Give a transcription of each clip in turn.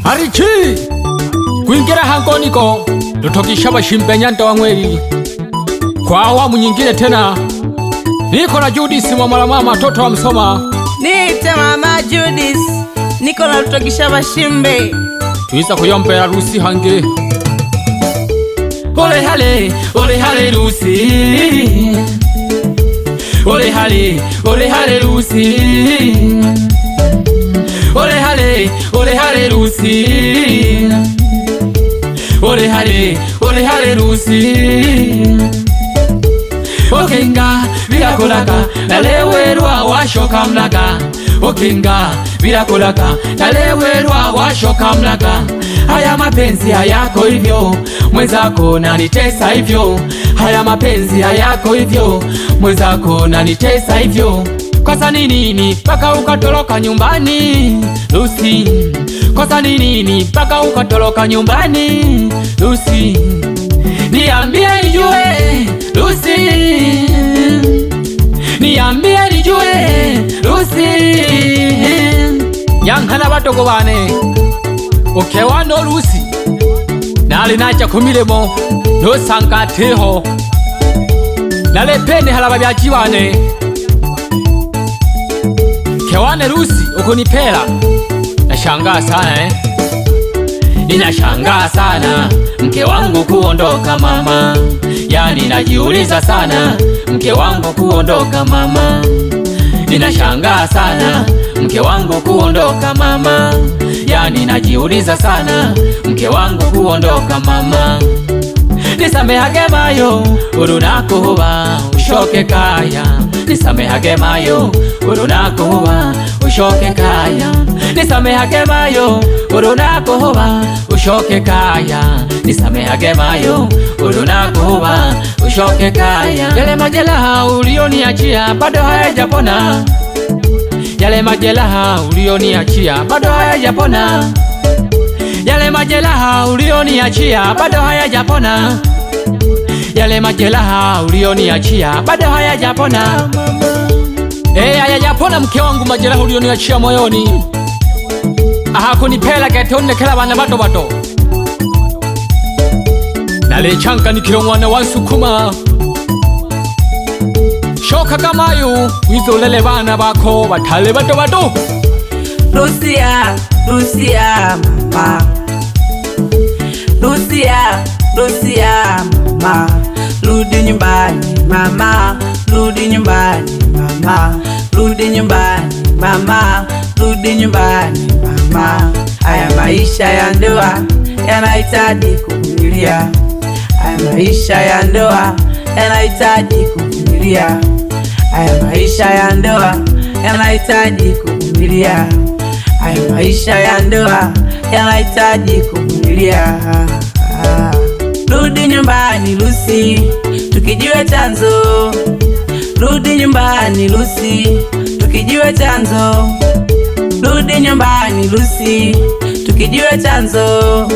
Arichi kuingira hangoniko Lutokisha bashimbe nyanda wa mweli kwa awamu nyingine tena. Niko na Judith mama toto wa Msoma. Niite mama Judith, niko na Lutokisha bashimbe. Tuiza kuyombera Lucy hange. Ole hale Lucy. Ole hale Lucy. Ole hale Lucy. Ole hale Lucy. Okenga birakolaka nalewerwa washoka mlaga. Okenga birakolaka nalewerwa washoka mlaga. Haya mapenzi hayako hivyo, mwenzako nanitesa hivyo. Haya mapenzi hayako hivyo, mwenzako nanitesa hivyo. Kosa ni nini paka ukatoroka nyumbani Lucy? Kosa ni nini paka ukatoroka nyumbani Lucy? Niambie nijue Lucy. Niambie nijue Lucy. Yankana batoko bane okewano Lucy nali nacha kumilemo no sangateho nale pene halaba byachibane kewane Lucy ukunipela. Nashangaa sana Ninashangaa sana mke wangu kuondoka mama. Yani najiuliza sana mke wangu kuondoka mama. Ninashangaa sana mke wangu kuondoka mama. Yani najiuliza sana mke wangu kuondoka mama. Nisamehage mayo urunakuba ushoke kaya. Nisamehage mayo urunakuba ushoke kaya. Nisamehage mayo urunakuba ushoke kaya. Nisamehage mayo urunakuba ushoke kaya. Yale majeraha ulioniachia bado hayajapona. Yale majeraha ulioniachia bado hayajapona. Yale majeraha ulioniachia bado hayajapona. Yale majeraha ulioniachia bado hayajapona. Hayajapona mke wangu majeraha ulioniachia moyoni. Kunipela ketone kela bana bato. Nalechanka nikio mwana wansukuma. Shoka kamayu wizolele bana bako batale bato. Lucia mama. Lucia mama. Rudi nyumbani mama. Rudi nyumbani mama. Rudi nyumbani mama. Rudi nyumbani mama. Haya maisha ya ndoa yanahitaji kuvumilia. Haya maisha ya ndoa yanahitaji kuvumilia. Haya maisha ya ndoa yanahitaji kuvumilia. Haya maisha ya ndoa yanahitaji kuvumilia. Rudi nyumbani Lucy, tukijue chanzo. Rudi nyumbani Lucy, tukijue chanzo. Rudi nyumbani Lucy, tukijue chanzo.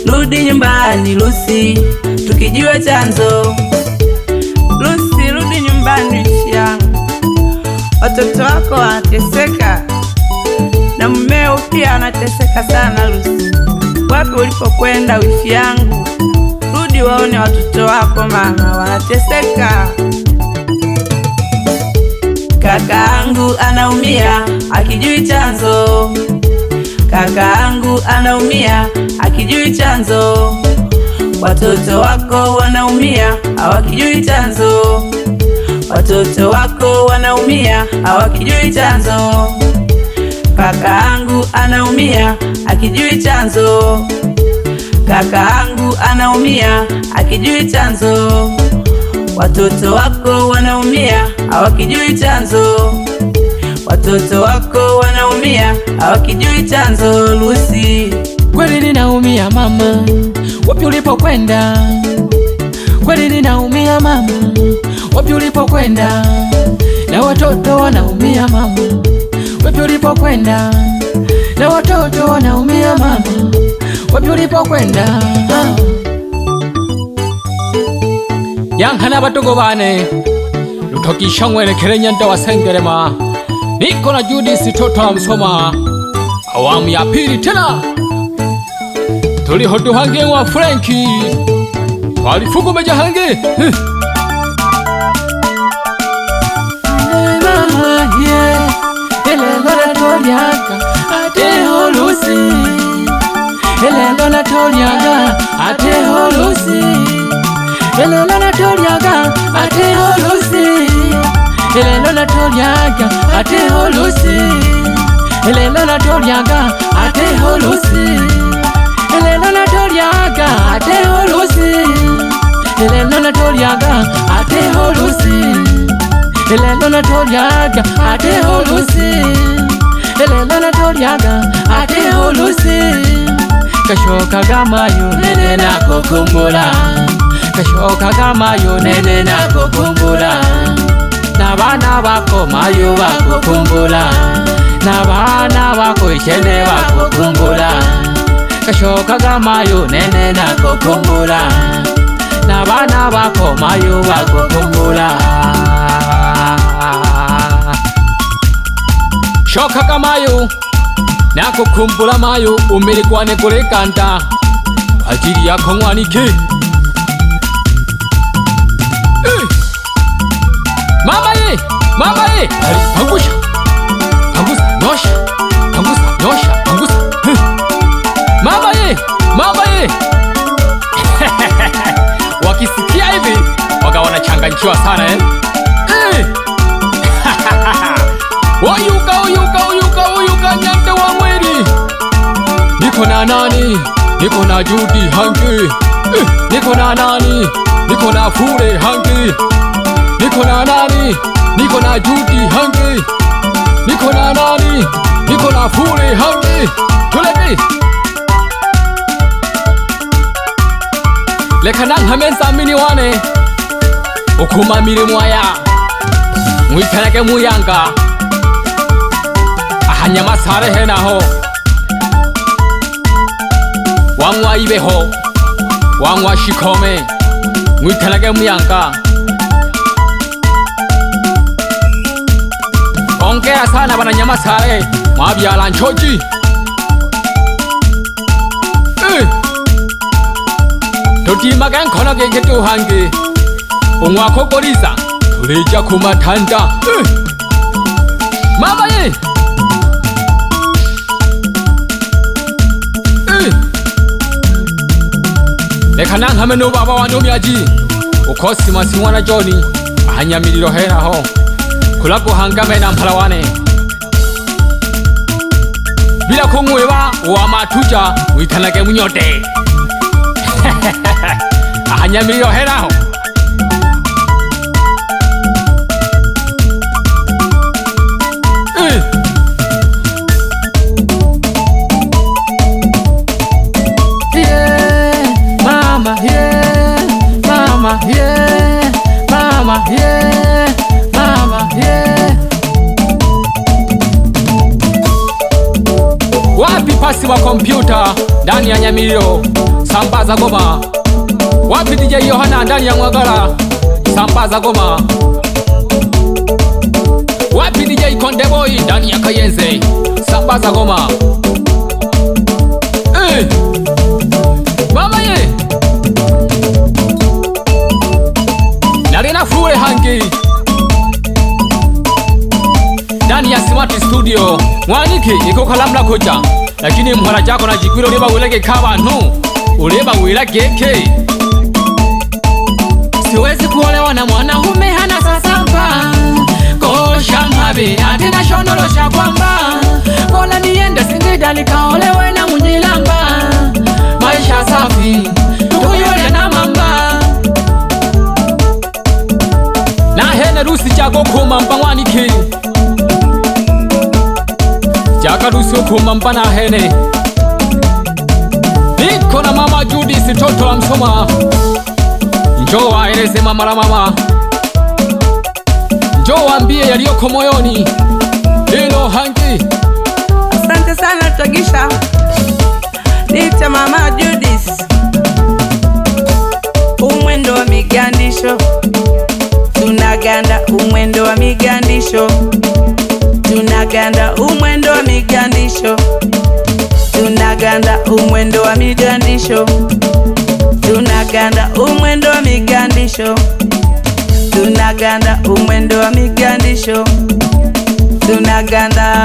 Rudi nyumbani Lucy, tukijue chanzo. Lucy, rudi nyumbani yangu. Watoto wako wanateseka na mmeo pia anateseka sana Lucy. Wapi ulipokwenda wifi yangu? Rudi waone watoto wako mama wanateseka. Kakaangu anaumia akijui chanzo. Kakaangu anaumia akijui chanzo. Watoto wako wanaumia hawakijui chanzo. Watoto wako wanaumia hawakijui chanzo. Kakaangu anaumia akijui chanzo. Kakaangu anaumia akijui chanzo. Watoto wako wanaumia hawakijui chanzo. Watoto wako wanaumia hawakijui chanzo Lucy. Kweli ninaumia mama, wapi ulipokwenda? Kweli ninaumia mama, wapi ulipokwenda? Na watoto wanaumia mama, wapi ulipokwenda? Na watoto wanaumia mama, wapi ulipokwenda? Yankana batogo bane Lutokisha mwelekele nyanda wa Sengerema. Niko na Judith toto wa Msoma, awamu ya pili tena. tuliho duhange wa Franki walifukumeja hange Elelona tolyaga ate holusi Elelona tolyaga ate holusi Elelona tolyaga ate holusi Elelona tolyaga ate holusi Elelona tolyaga ate holusi Elelona tolyaga ate holusi Elelona tolyaga ate holusi Elelona tolyaga ate holusi Elelona tolyaga ate holusi Kashoka gamayo nene nakukumbula Kashoka gamayo nene nakukumbula Nabana bako mayo bakukumbula Nabana bako ishene bakukumbula Kashoka gamayo nene nakukumbula Nabana bako mayo bakukumbula Shoka kamayo nakukumbula mayo umelikwane kulekanta kwa ajili yako mwanike Mama ye pangusha nyosha pangusha Mama ye wakisikia hivi waka wanachanganyikiwa sana Oyuka nyante wa mweri Niko na nani, niko na Judy hangi Niko na nani, niko na Fure hangi Niko na nani, niko na Judy hangi Niko na nani, niko na Fure hangi Tuleke Leka nang hamensa mini wane Okuma mire mwaya Mwitanake muyanga Ahanyama sare hena ho Wangwa ibeho Wangwa shikome Mwitanake muyanga Ongea sana bana nyama sare Mabiala nchoji Totimaga nkono gengetu hangi Ongwa kokoriza Tuleja kumatanda Mama ye Leka nang hameno baba wanomyaji Ukosi masiwa na Johnny Ahanyamiriro hera ho Kulako hangame na mpalawane Bila kungweba uwa matuja Uitanake munyote Ahanyamiriro hera ho Wapi pasi wa kompyuta ndani ya Nyamiriro sambaza goma Wapi DJ Yohana ndani ya Mwagala sambaza goma Wapi DJ Kondeboy ndani ya Kayenze sambaza goma Mama ye Nalina Fure hangi ndani ya Smart Studio Mwaniki iko kalamla koja Lakini mhora jako na jikwilo uleba wileke kabantu Uleba wilageke Siwezi kuolewa na mwanaume hana sasamba Kosha mhabi atina shondolo shakwamba Kola niende Singida nikaolewe na Munyilamba Maisha safi tuyole na mamba Na hene rusi chako kumamba mwaniki Jaka rusi kumamba na hene Niko na mama Judy sitoto wa Msoma Njoo waeleze mama la mama Njoo waambie yaliyoko moyoni Hilo hangi Asante sana Togisha Nita mama Judith Umwendo wa migandisho Tunaganda umwendo wa migandisho Tunaganda umwendo wa migandisho Tunaganda umwendo wa migandisho, tunaganda umwendo wa migandisho, tunaganda umwendo wa migandisho, tunaganda.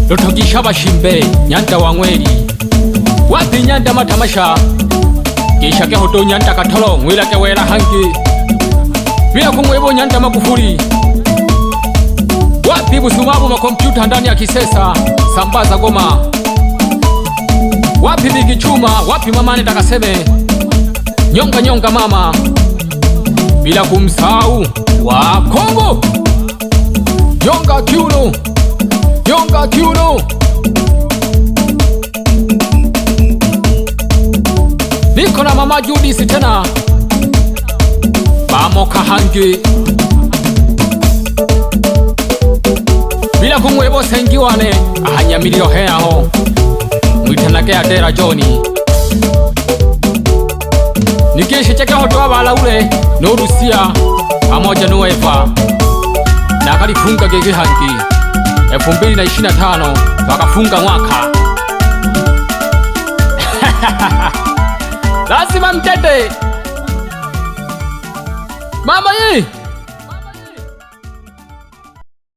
Lutogisha bashimbe Nyanda wa Mweri, wapi Nyanda matamasha gishake hoto Nyanda katolo mwilake wera hangi bila kumwebo Nyanda Magufuli, wapi Busumabu makompyuta ndani ya Kisesa sambaza Goma, wapi Bigi Chuma, wapi Mamane Takaseme nyonga nyonga mama, bila kumsahau wa Kongo nyonga kiuno, nyonga kiuno. Niko na mama Judith tena bamoka hangi, bila kumwebo Sengiwane ahanyamiriro heaho mwitanake Adera Joni, nikishi cheke hoto wabala ule no Rusia pamoja no Eva na kalifunga gege hangi 2025 wakafunga mwaka. Lazima mtete mama hii